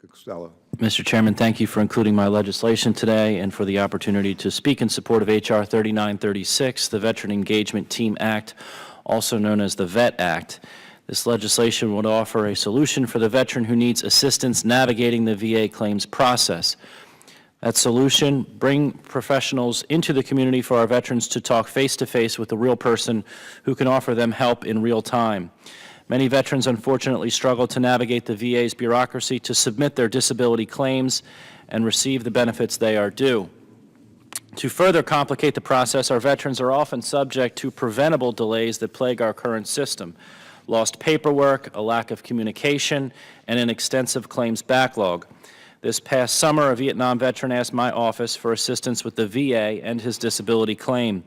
Costello. Mr. Chairman, thank you for including my legislation today and for the opportunity to speak in support of H.R. 3936, the Veteran Engagement Team Act, also known as the VET Act. This legislation would offer a solution for the veteran who needs assistance navigating the VA claims process. That solution, bring professionals into the community for our veterans to talk face-to-face with a real person who can offer them help in real time. Many veterans unfortunately struggle to navigate the VA's bureaucracy to submit their disability claims and receive the benefits they are due. To further complicate the process, our veterans are often subject to preventable delays that plague our current system: lost paperwork, a lack of communication, and an extensive claims backlog. This past summer, a Vietnam veteran asked my office for assistance with the VA and his disability claim.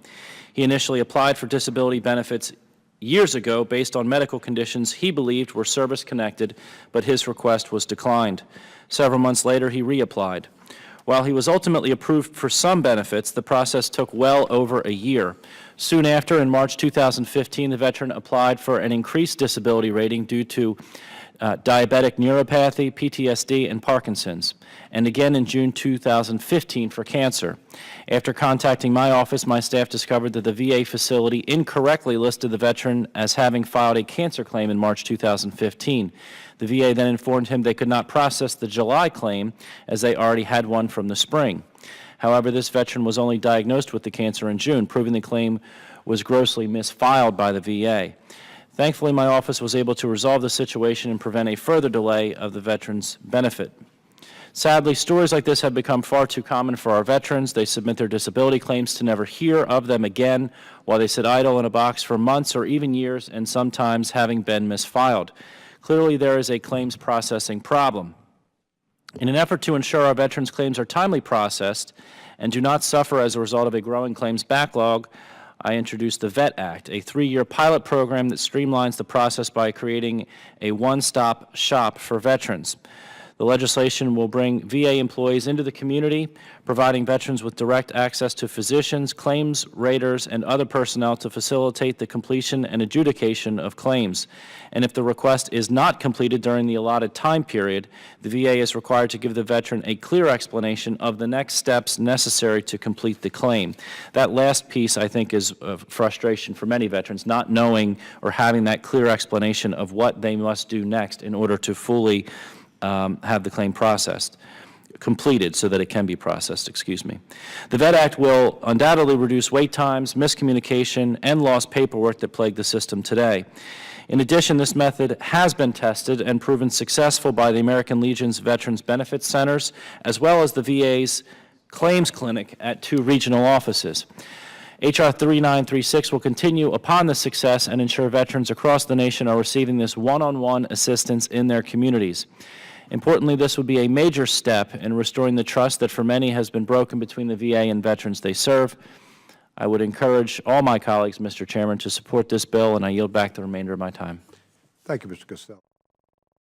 He initially applied for disability benefits years ago based on medical conditions he believed were service-connected, but his request was declined. Several months later, he reapplied. While he was ultimately approved for some benefits, the process took well over a year. Soon after, in March 2015, the veteran applied for an increased disability rating due to diabetic neuropathy, PTSD, and Parkinson's, and again in June 2015 for cancer. After contacting my office, my staff discovered that the VA facility incorrectly listed the veteran as having filed a cancer claim in March 2015. The VA then informed him they could not process the July claim as they already had one from the spring. However, this veteran was only diagnosed with the cancer in June, proving the claim was grossly misfiled by the VA. Thankfully, my office was able to resolve the situation and prevent a further delay of the veteran's benefit. Sadly, stories like this have become far too common for our veterans. They submit their disability claims to never hear of them again while they sit idle in a box for months or even years, and sometimes having been misfiled. Clearly, there is a claims processing problem. In an effort to ensure our veterans' claims are timely processed and do not suffer as a result of a growing claims backlog, I introduced the VET Act, a 3-year pilot program that streamlines the process by creating a one-stop shop for veterans. The legislation will bring VA employees into the community, providing veterans with direct access to physicians, claims raters, and other personnel to facilitate the completion and adjudication of claims. And if the request is not completed during the allotted time period, the VA is required to give the veteran a clear explanation of the next steps necessary to complete the claim. That last piece, I think, is of frustration for many veterans, not knowing or having that clear explanation of what they must do next in order to fully have the claim completed so that it can be processed, The VET Act will undoubtedly reduce wait times, miscommunication, and lost paperwork that plague the system today. In addition, this method has been tested and proven successful by the American Legion's Veterans Benefits Centers, as well as the VA's Claims Clinic at 2 regional offices. H.R. 3936 will continue upon this success and ensure veterans across the nation are receiving this one-on-one assistance in their communities. Importantly, this would be a major step in restoring the trust that for many has been broken between the VA and veterans they serve. I would encourage all my colleagues, Mr. Chairman, to support this bill, and I yield back the remainder of my time. Thank you, Mr. Costello.